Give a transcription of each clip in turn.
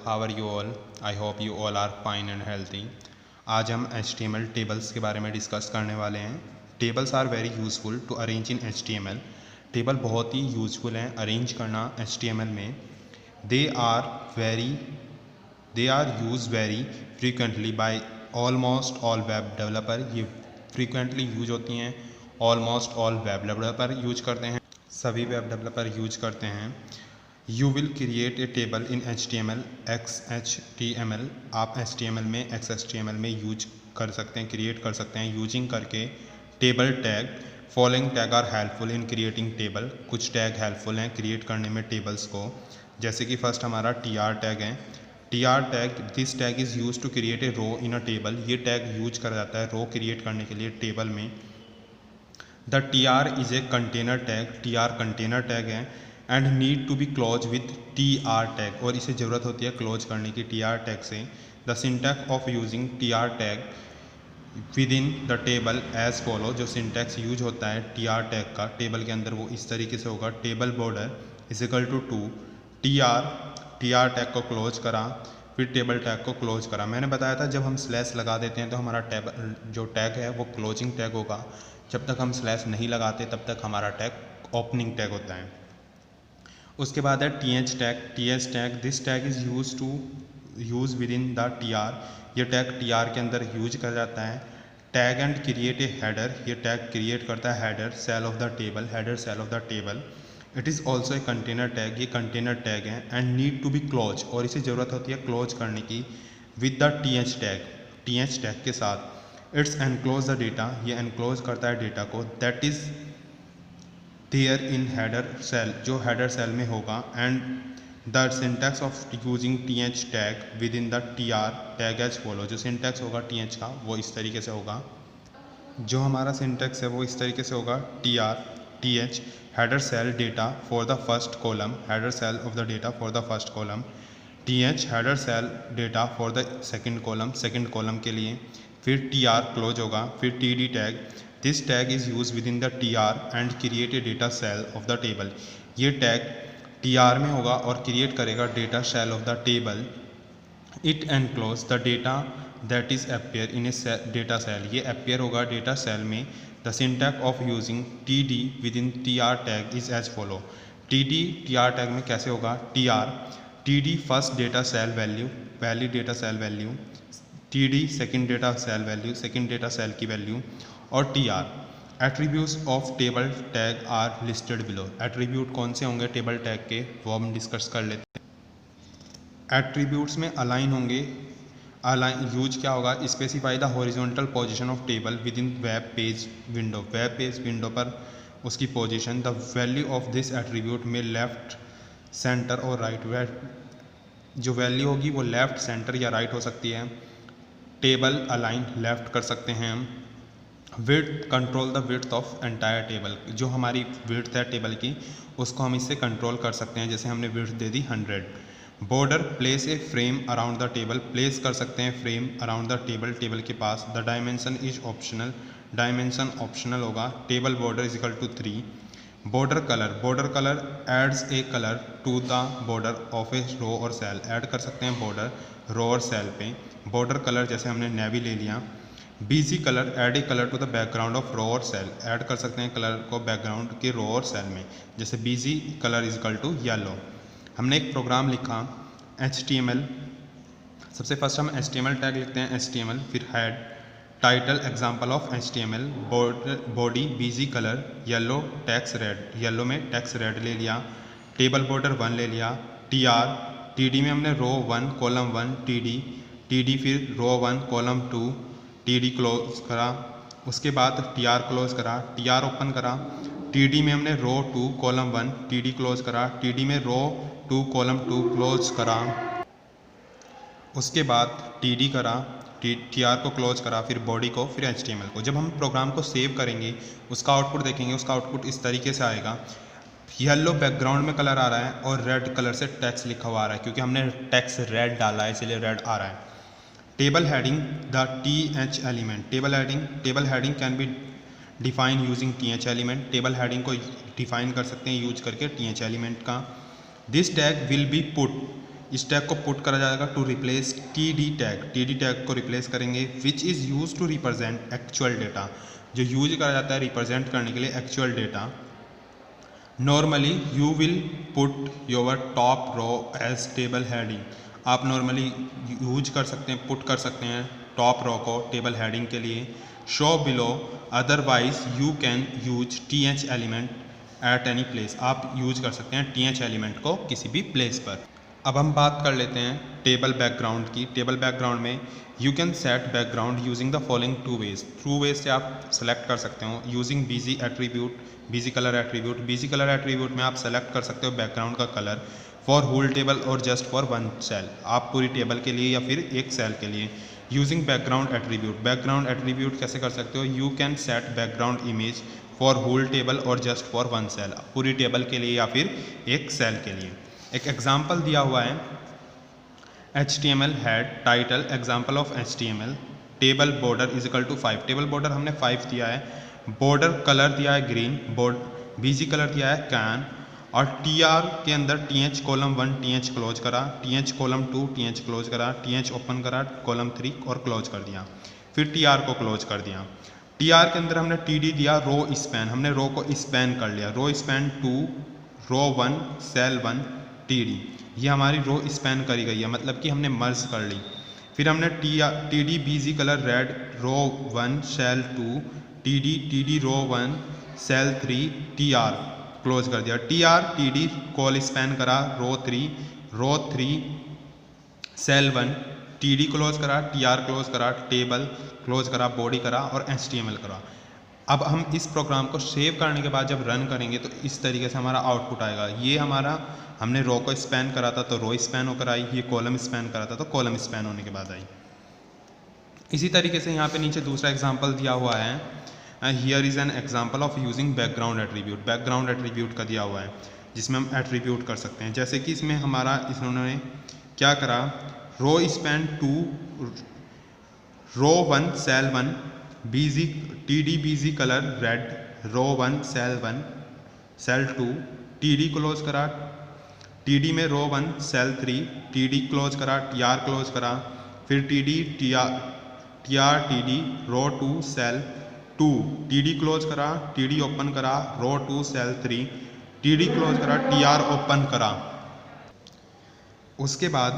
how are you all? I hope you all are fine and healthy. आज हम HTML tables के बारे में डिस्कस करने वाले हैं. Tables are very useful to arrange in HTML. Table बहुत ही यूजफुल हैं अरेंज करना HTML में. They are use very frequently by almost all web developer. ये फ्रीक्वेंटली यूज होती हैं, almost all web developer use करते हैं, सभी वेब डेवलपर यूज करते हैं. You will create a table in HTML, XHTML. आप HTML में XHTML में यूज कर सकते हैं, क्रिएट कर सकते हैं यूजिंग करके table tag. Following tag are helpful in creating table. कुछ टैग हेल्पफुल हैं क्रिएट करने में टेबल्स को, जैसे कि फर्स्ट हमारा TR टैग है. TR tag, this tag is use to create a row in a table. ये टैग यूज करा जाता है रो क्रिएट करने के लिए टेबल में. The TR is a container tag. TR container tag है and need to be close with TR tag, और इसे ज़रूरत होती है क्लोज करने की TR टैग से. The syntax of using TR tag within the table as follow. जो सिंटैक्स यूज होता है TR टैग का टेबल के अंदर वो इस तरीके से होगा. Table border is equal to TR tag को क्लोज करा, फिर टेबल टैग को क्लोज करा. मैंने बताया था जब हम स्लैश लगा देते हैं तो हमारा टेबल जो टैग है वो क्लोजिंग टैग होगा. जब तक हम स्लैश नहीं लगाते तब तक हमारा टैग ओपनिंग टैग होता है. उसके बाद है TH tag. This tag is use within the TR. ये टैग TR के अंदर यूज कर जाता है. Tag and create a header. ये टैग क्रिएट करता है header cell of the table, header cell of the table. It is also a container tag. ये कंटेनर टैग है and need to be close, और इसे ज़रूरत होती है क्लोज करने की विद द TH टैग के साथ. It's enclose the data. ये एनक्लोज करता है डेटा को. That is there in header cell, जो हेडर सेल में होगा. And the syntax of using TH tag within the TR tag as follow. जो सिंटैक्स होगा TH का वो इस तरीके से होगा. जो हमारा सिंटैक्स है वो इस तरीके से होगा. TH header cell data for the first column, header cell of the data for the first column. TH header cell data for the second column, second column के लिए. फिर TR क्लोज होगा. फिर TD tag. This tag is use within the TR and create a data cell of the table. ये tag TR में होगा और create करेगा data cell of the table. It enclose the data that is appear in a data cell. ये appear होगा data cell में. The syntax of using TD within TR tag is as follow. TR tag में कैसे होगा. TD first data cell value, पहली data cell value. TD second data cell value, second data cell की value. और TR. Attributes of table tag are listed below. Attribute कौन से होंगे table tag के वो हम डिस्कस कर लेते हैं. एट्रीब्यूट्स में अलाइन होंगे. अलाइन यूज क्या होगा. Specify the horizontal position of table with in web page window. Web page window पर उसकी position. The value of this attribute में लेफ्ट, सेंटर और राइट. जो वैल्यू होगी वो लेफ्ट, सेंटर या राइट हो सकती है. टेबल अलाइन लेफ्ट कर सकते हैं हम. Width, control the width of entire table. जो हमारी विड्थ है टेबल की उसको हम इससे कंट्रोल कर सकते हैं. जैसे हमने विड्थ दे दी 100. Border, place a frame around the table. Place कर सकते हैं frame around the table, table के पास. The dimension is optional. Dimension optional होगा. Table border is equal to 3. Border colour adds a colour to the border of a row और cell. Add कर सकते हैं बॉर्डर रो और सेल पे. Border colour जैसे हमने नेवी ले लिया. BG colour, add a colour to the background of row और सेल. ऐड कर सकते हैं कलर को बैकग्राउंड के रो और सेल में. जैसे BG colour is equal to yellow. हमने एक प्रोग्राम लिखा HTML. सबसे फर्स्ट हम HTML टैग लिखते हैं HTML. फिर head, title, example of HTML. Body BG colour yellow, text red. Yellow में टेक्स्ट रेड ले लिया. टेबल बॉर्डर 1 ले लिया. TD में हमने रो 1 कॉलम 1 TD फिर रो 1 कॉलम 2 TD क्लोज करा. उसके बाद TR क्लोज करा. TR ओपन करा. TD में हमने रो 2 कॉलम 1 TD क्लोज करा. TD में रो 2 कॉलम 2 क्लोज करा. उसके बाद TD करा, TR को क्लोज करा, फिर बॉडी को, फिर HTML को. जब हम प्रोग्राम को सेव करेंगे उसका आउटपुट देखेंगे. उसका आउटपुट इस तरीके से आएगा. येलो बैकग्राउंड में कलर आ रहा है और रेड कलर से टेक्स्ट लिखा हुआ आ रहा है क्योंकि हमने टेक्स्ट रेड डाला है इसलिए रेड आ रहा है. Table heading, the TH element. Table heading can be define using TH element. Table heading को डिफाइन कर सकते हैं यूज करके TH एलिमेंट का. This tag will be put इस टैग को पुट करा जाएगा to replace T D tag को रिप्लेस करेंगे which is use to represent actual data, जो यूज करा जाता है रिप्रेजेंट करने के लिए actual data. Normally you will put your top row as table heading, आप नॉर्मली यूज कर सकते हैं, पुट कर सकते हैं टॉप रो को टेबल हेडिंग के लिए। Show below, otherwise you can use th element at any place, आप यूज कर सकते हैं th एलिमेंट को किसी भी प्लेस पर। अब हम बात कर लेते हैं टेबल बैकग्राउंड की। टेबल बैकग्राउंड में you can set background using the following two ways से आप सेलेक्ट कर सकते हो। Using BG attribute, BG colour attribute, BG colour attribute में आप सेलेक्ट कर सकते हो बैकग्राउंड का कलर फॉर होल टेबल और जस्ट फॉर वन सेल, आप पूरी टेबल के लिए या फिर एक सेल के लिए। Using background attribute, background attribute कैसे कर सकते हो? You can set background image for whole table और जस्ट फॉर वन सेल, पूरी टेबल के लिए या फिर एक सेल के लिए। एक एग्जाम्पल दिया हुआ है HTML head title, example of HTML, table border is equal to 5, table border हमने 5 दिया है, बॉर्डर कलर दिया है ग्रीन, बीजी कलर दिया है कैन, और TR के अंदर TH कॉलम 1 TH क्लोज करा, TH कॉलम 2 TH क्लोज करा, TH ओपन करा, कॉलम 3 और क्लोज कर दिया, फिर TR को क्लोज कर दिया। TR के अंदर हमने TD दिया रो स्पैन, हमने रो को स्पैन कर लिया, रो स्पैन 2 रो 1 सेल 1 TD, ये हमारी रो स्पैन करी गई है, मतलब कि हमने मर्ज कर ली। फिर हमने TD बीजी कलर रेड रो 1 cell 2 TD row 1 cell 3 TR close कर दिया, TR TD कॉल स्पैन करा रो 3 सेल 1 TD क्लोज करा, TR क्लोज करा, टेबल क्लोज करा, बॉडी करा और HTML करा। अब हम इस प्रोग्राम को सेव करने के बाद जब रन करेंगे तो इस तरीके से हमारा आउटपुट आएगा। ये हमारा, हमने रो को स्पैन करा था तो रो स्पैन होकर आई, ये कॉलम स्पैन करा था तो कॉलम स्पैन होने के बाद आई। इसी तरीके से यहाँ पे नीचे दूसरा एग्जांपल दिया हुआ है, here is an example of using background attribute, background attribute का दिया हुआ है जिसमें हम एट्रीब्यूट कर सकते हैं। जैसे कि इसमें हमारा इन्होंने क्या करा, रो स्पैन 2 रो 1 सेल 1 बीजी TD बीजी कलर रेड रो 1 सेल 1 सेल 2 TD क्लोज करा, TD में रो 1 सेल 3 TD क्लोज करा, TR क्लोज करा, फिर TR TD रो 2 सेल 2 TD क्लोज करा, TD ओपन करा, रो 2 सेल 3 TD क्लोज करा, TR ओपन करा। उसके बाद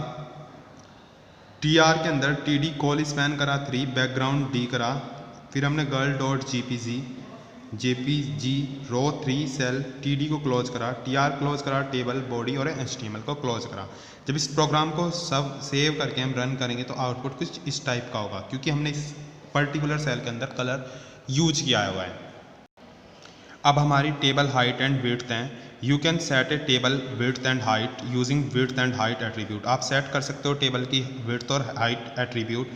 TR के अंदर TD कॉल स्पैन करा 3 बैकग्राउंड D करा, फिर हमने गर्ल डॉट JPG रो 3 सेल TD को क्लोज करा, TR क्लोज करा, टेबल बॉडी और HTML को क्लोज करा। जब इस प्रोग्राम को सब सेव करके हम रन करेंगे तो आउटपुट कुछ इस टाइप का होगा, क्योंकि हमने इस पर्टिकुलर सेल के अंदर कलर यूज किया हुआ है। अब हमारी टेबल हाइट एंड विड्थ है। You can set a table width and height using width and height attribute, आप सेट कर सकते हो टेबल की विड्थ और height attribute.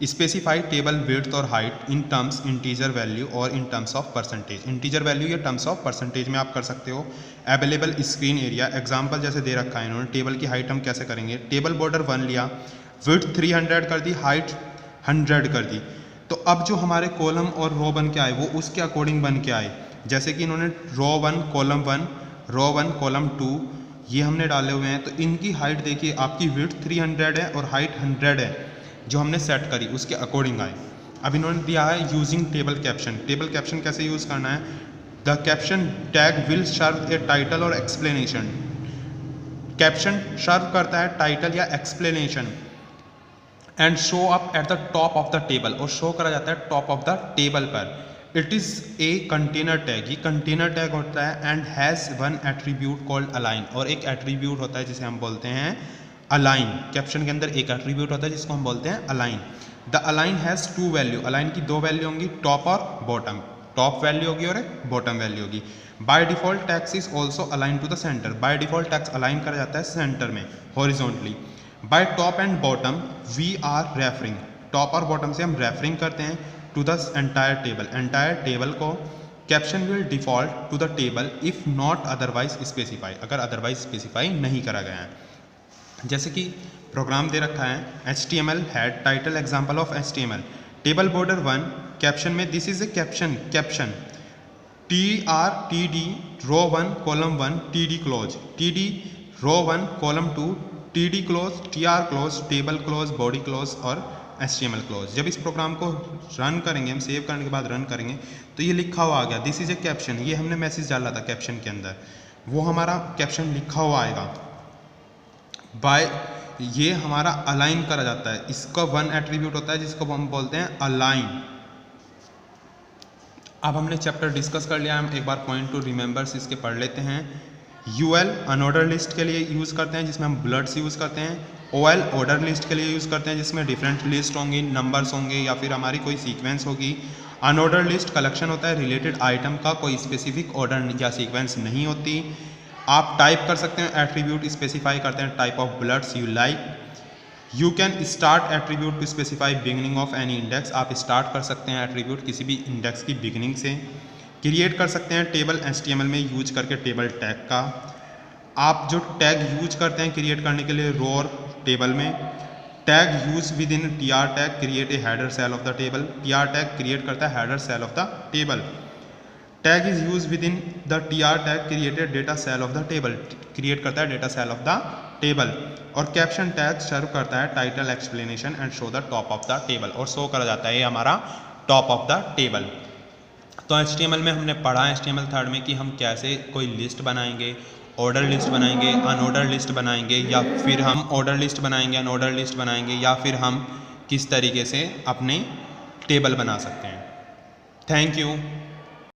Specify table width और height in terms integer value और in terms of percentage, integer value या terms of percentage में आप कर सकते हो। अवेलेबल स्क्रीन एरिया, एग्जांपल जैसे दे रखा है इन्होंने, टेबल की हाइट हम कैसे करेंगे, टेबल बॉर्डर 1 लिया, विड्थ 300 कर दी, हाइट 100 कर दी, तो अब जो हमारे कॉलम और रो बन के आए वो उसके अकॉर्डिंग बन के आए। जैसे कि इन्होंने रो 1 कॉलम 1 रो 1 कॉलम 2 ये हमने डाले हुए हैं, तो इनकी हाइट देखिए आपकी विड्थ 300 है और हाइट 100 है, जो हमने सेट करी उसके अकॉर्डिंग आए। अब इन्होंने दिया है using table caption, table caption कैसे यूज़ करना है, the caption tag will serve a title और एक्सप्लेनेशन, कैप्शन सर्व करता है टाइटल या explanation, and show up at the top of the table, और शो करा जाता है टॉप ऑफ द टेबल पर। It is a container tag, ये कंटेनर टैग होता है, and has one attribute called align, और एक एट्रीब्यूट होता है जिसे हम बोलते हैं अलाइन। कैप्शन के अंदर एक एट्रीब्यूट होता है जिसको हम बोलते हैं align. The align has 2 value, align की 2 वैल्यू होंगी, टॉप और बॉटम, टॉप वैल्यू होगी और बॉटम वैल्यू होगी। By default text is also align to the centre, by default text align करा जाता है सेंटर में horizontally. By top and bottom we are referring, top और बॉटम से हम रेफरिंग करते हैं to the entire table, entire table को। Caption will default to the table if not otherwise specify, अगर अदरवाइज स्पेसिफाई नहीं करा गया है। जैसे कि प्रोग्राम दे रखा है HTML head title example of HTML, table border 1 caption में this is a caption, caption TR TD row 1 column 1 TD close, TD row 1 column 2 TD close, TR close, table close, body close और HTML close. जब इस programme को run करेंगे, हम save करने के बाद रन करेंगे तो ये लिखा हुआ आ गया, दिस इज ए कैप्शन। ये हमने मैसेज डाला था कैप्शन के अंदर, वो हमारा कैप्शन लिखा हुआ आएगा बाय, ये हमारा अलाइन करा जाता है। इसका वन एट्रीब्यूट होता है जिसको हम बोलते हैं अलाइन। अब हमने चैप्टर डिस्कस कर लिया, हम एक बार पॉइंट टू रिमेंबर्स इसके पढ़ लेते हैं। UL अनऑर्डर लिस्ट के लिए यूज़ करते हैं जिसमें हम बुलेट्स यूज़ करते हैं। OL ऑर्डर लिस्ट के लिए यूज़ करते हैं जिसमें डिफरेंट लिस्ट होंगी, नंबर्स होंगे या फिर हमारी कोई सीक्वेंस होगी। अनऑर्डर लिस्ट कलेक्शन होता है रिलेटेड आइटम का, कोई स्पेसिफिक ऑर्डर या सीक्वेंस नहीं होती। आप टाइप कर सकते हैं एट्रीब्यूट, स्पेसिफाई करते हैं type of bullets you like. You can start attribute to specify beginning of any index, आप स्टार्ट कर सकते हैं एट्रीब्यूट किसी भी इंडेक्स की बिगनिंग से। क्रिएट कर सकते हैं टेबल HTML में यूज करके टेबल टैग का। आप जो टैग यूज करते हैं क्रिएट करने के लिए रो और टेबल में, tag use within TR tag create a header cell of the table. TR tag create करता है header cell of the table. Tag is use within the TR tag created data cell of the table, create करता है data cell of the table. और caption tag serve करता है title, explanation and show the top of the table, और show करा जाता है ये हमारा टॉप ऑफ द टेबल। तो HTML में हमने पढ़ा HTML थर्ड में कि हम कैसे कोई लिस्ट बनाएंगे, ऑर्डर लिस्ट बनाएंगे, अनऑर्डर लिस्ट बनाएंगे, या फिर हम ऑर्डर लिस्ट बनाएंगे, अनऑर्डर लिस्ट बनाएंगे, या फिर हम किस तरीके से अपने टेबल बना सकते हैं। Thank you.